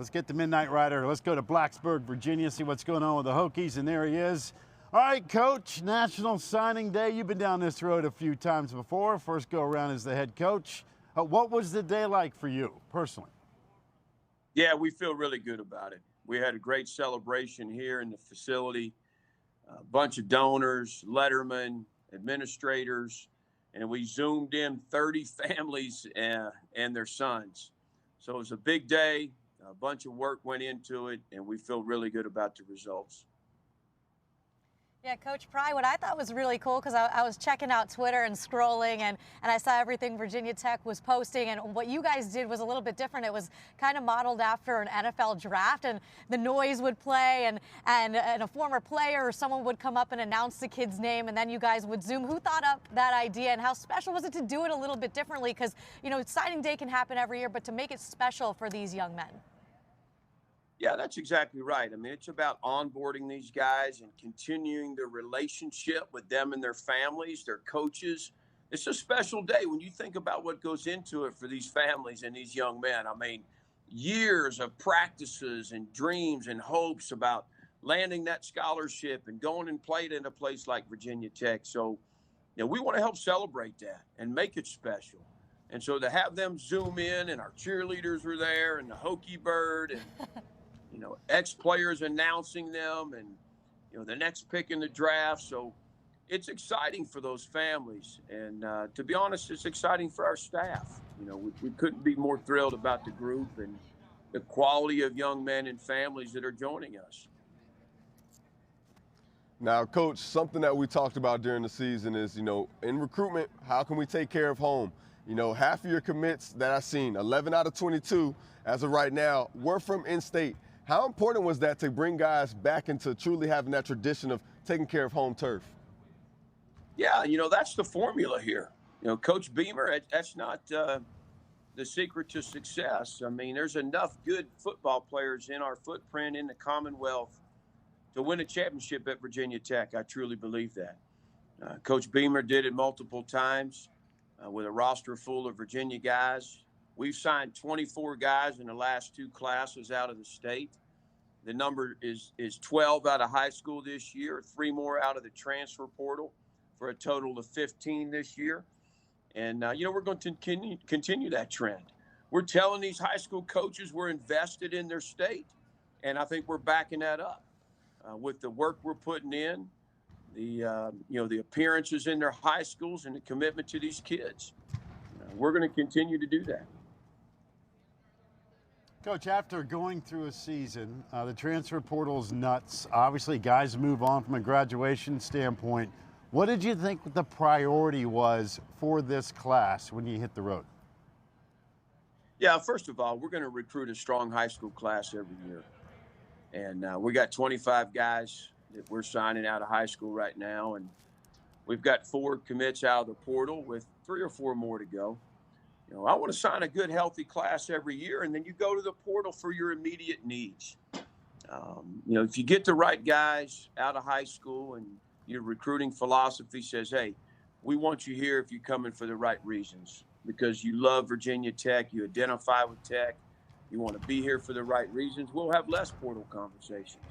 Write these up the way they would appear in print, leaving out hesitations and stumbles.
Let's get the Midnight Rider. Let's go to Blacksburg, Virginia, see what's going on with the Hokies, and there he is. All right, Coach, National Signing Day. You've been down this road a few times before. First go around as the head coach. What was the day like for you personally? Yeah, we feel really good about it. We had a great celebration here in the facility. A bunch of donors, lettermen, administrators, and we zoomed in 30 families and their sons. So it was a big day. A bunch of work went into it, and we feel really good about the results. Yeah, Coach Pry, what I thought was really cool, because I was checking out Twitter and scrolling, and I saw everything Virginia Tech was posting, and what you guys did was a little bit different. It was kind of modeled after an NFL draft, and the noise would play, and a former player or someone would come up and announce the kid's name, and then you guys would Zoom. Who thought up that idea, and how special was it to do it a little bit differently? Because, you know, signing day can happen every year, but to make it special for these young men. Yeah, that's exactly right. I mean, it's about onboarding these guys and continuing the relationship with them and their families, their coaches. It's a special day when you think about what goes into it for these families and these young men. I mean, years of practices and dreams and hopes about landing that scholarship and going and playing in a place like Virginia Tech. So, you know, we want to help celebrate that and make it special. And so to have them zoom in, and our cheerleaders were there, and the Hokie Bird, and you know, ex-players announcing them, and, you know, the next pick in the draft. So it's exciting for those families. And to be honest, it's exciting for our staff. You know, we couldn't be more thrilled about the group and the quality of young men and families that are joining us. Now, Coach, something that we talked about during the season is, you know, in recruitment, how can we take care of home? You know, half of your commits that I've seen, 11 out of 22 as of right now, were from in-state. How important was that to bring guys back into truly having that tradition of taking care of home turf? Yeah, you know, that's the formula here. You know, Coach Beamer, that's not the secret to success. I mean, there's enough good football players in our footprint in the Commonwealth to win a championship at Virginia Tech. I truly believe that. Coach Beamer did it multiple times with a roster full of Virginia guys. We've signed 24 guys in the last two classes out of the state. The number is 12 out of high school this year, 3 more out of the transfer portal, for a total of 15 this year. And, you know, we're going to continue that trend. We're telling these high school coaches we're invested in their state, and I think we're backing that up with the work we're putting in, the you know, the appearances in their high schools, and the commitment to these kids. We're going to continue to do that. Coach, after going through a season, the transfer portal's nuts. Obviously, guys move on from a graduation standpoint. What did you think the priority was for this class when you hit the road? Yeah, first of all, we're going to recruit a strong high school class every year. And we got 25 guys that we're signing out of high school right now. And we've got 4 commits out of the portal with 3 or 4 more to go. You know, I want to sign a good, healthy class every year, and then you go to the portal for your immediate needs. You know, if you get the right guys out of high school and your recruiting philosophy says, hey, we want you here if you're coming for the right reasons, because you love Virginia Tech, you identify with Tech, you want to be here for the right reasons, we'll have less portal conversations.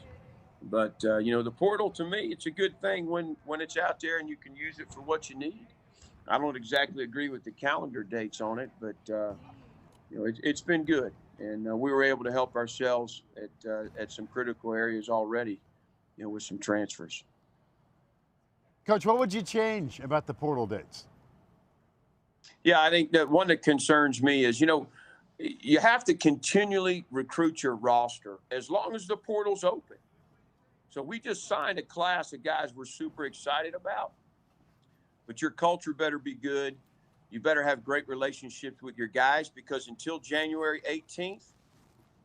But, you know, the portal, to me, it's a good thing when it's out there and you can use it for what you need. I don't exactly agree with the calendar dates on it, but, you know, it's been good. And we were able to help ourselves at some critical areas already, you know, with some transfers. Coach, what would you change about the portal dates? Yeah, I think that one that concerns me is, you know, you have to continually recruit your roster as long as the portal's open. So we just signed a class of guys we're super excited about. But your culture better be good. You better have great relationships with your guys, because until January 18th,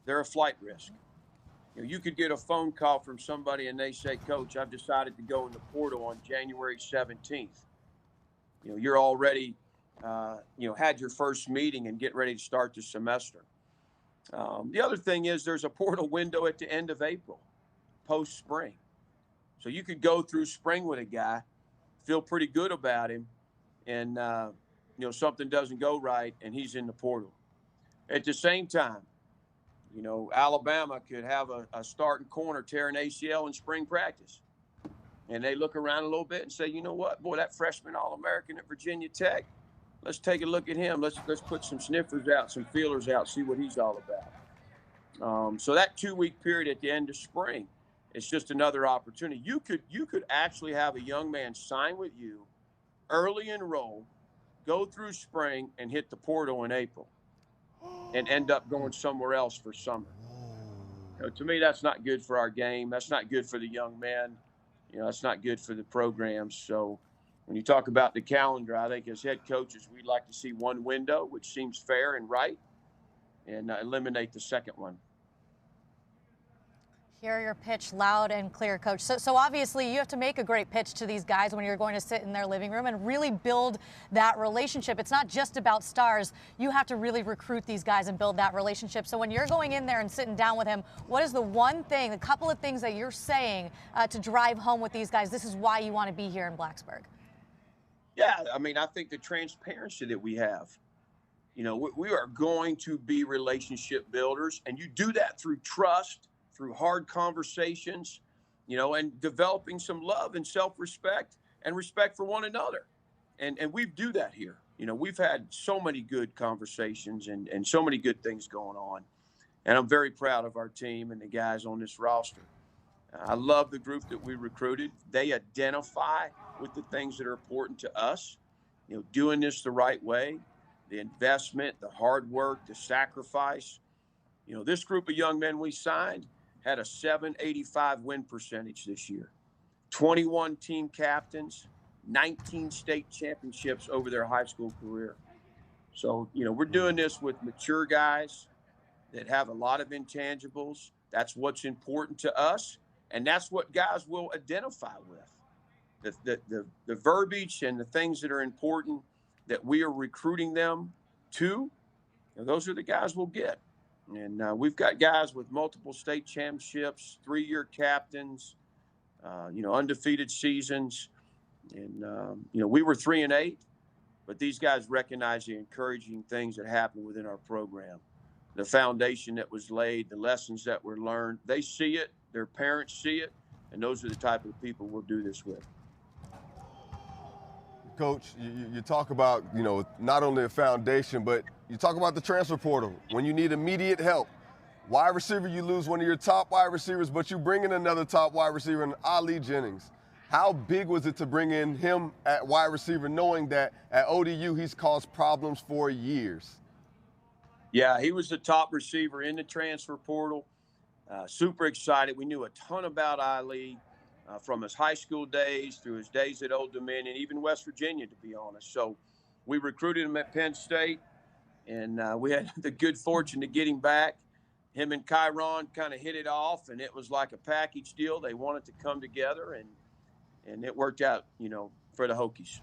they're a flight risk. You know, you could get a phone call from somebody and they say, Coach, I've decided to go in the portal on January 17th. You know, you're already, you know, had your first meeting and get ready to start the semester. The other thing is there's a portal window at the end of April, post-spring. So you could go through spring with a guy, feel pretty good about him, and, you know, something doesn't go right and he's in the portal. At the same time, You know, Alabama could have a starting corner tear an ACL in spring practice. And they look around a little bit and say, you know what, boy, that freshman All-American at Virginia Tech, let's take a look at him. Let's put some sniffers out, some feelers out, see what he's all about. So that 2-week period at the end of spring, it's just another opportunity. You could actually have a young man sign with you, early enroll, go through spring, and hit the portal in April, and end up going somewhere else for summer. You know, to me, that's not good for our game. That's not good for the young men. You know, that's not good for the programs. So when you talk about the calendar, I think as head coaches, we'd like to see one window, which seems fair and right, and eliminate the second one. Hear your pitch loud and clear, Coach. So obviously you have to make a great pitch to these guys when you're going to sit in their living room and really build that relationship. It's not just about stars. You have to really recruit these guys and build that relationship. So when you're going in there and sitting down with him, what is the one thing, a couple of things that you're saying to drive home with these guys? This is why you want to be here in Blacksburg. Yeah, I mean, I think the transparency that we have. You know, we are going to be relationship builders, and you do that through trust, through hard conversations, you know, and developing some love and self-respect and respect for one another. And we do that here. You know, we've had so many good conversations and so many good things going on. And I'm very proud of our team and the guys on this roster. I love the group that we recruited. They identify with the things that are important to us, you know, doing this the right way, the investment, the hard work, the sacrifice. You know, this group of young men we signed had a .785 win percentage this year, 21 team captains, 19 state championships over their high school career. So, you know, we're doing this with mature guys that have a lot of intangibles. That's what's important to us, and that's what guys will identify with. The verbiage and the things that are important that we are recruiting them to, you know, those are the guys we'll get. And we've got guys with multiple state championships, 3-year captains, you know, undefeated seasons. And, you know, we were 3-8, but these guys recognize the encouraging things that happen within our program. The foundation that was laid, the lessons that were learned, they see it, their parents see it, and those are the type of people we'll do this with. Coach, you talk about, you know, not only a foundation, but you talk about the transfer portal. When you need immediate help, wide receiver, you lose one of your top wide receivers, but you bring in another top wide receiver in Ali Jennings. How big was it to bring in him at wide receiver, knowing that at ODU he's caused problems for years? Yeah, he was the top receiver in the transfer portal. Super excited. We knew a ton about Ali. From his high school days through his days at Old Dominion, even West Virginia, to be honest. So we recruited him at Penn State, and we had the good fortune to get him back. Him and Kyron kind of hit it off, and it was like a package deal. They wanted to come together, and it worked out, you know, for the Hokies.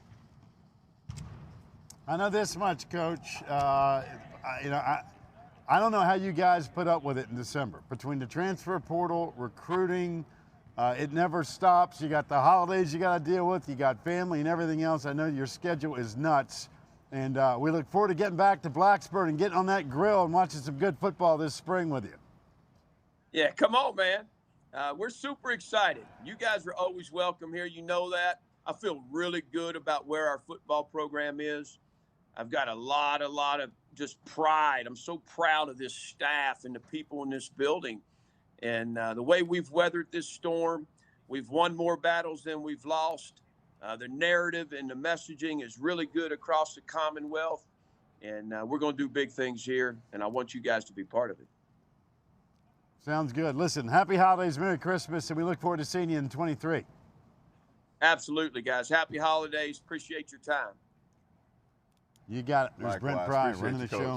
I know this much, Coach. You know, I don't know how you guys put up with it in December. Between the transfer portal, recruiting, it never stops. You got the holidays you got to deal with. You got family and everything else. I know your schedule is nuts. And we look forward to getting back to Blacksburg and getting on that grill and watching some good football this spring with you. Yeah, come on, man. We're super excited. You guys are always welcome here. You know that. I feel really good about where our football program is. I've got a lot of just pride. I'm so proud of this staff and the people in this building. And the way we've weathered this storm, we've won more battles than we've lost. The narrative and the messaging is really good across the Commonwealth. And we're going to do big things here, and I want you guys to be part of it. Sounds good. Listen, happy holidays, Merry Christmas, and we look forward to seeing you in 23. Absolutely, guys. Happy holidays. Appreciate your time. You got it. There's Likewise. Brent Pry Appreciate running you, the Coach. show.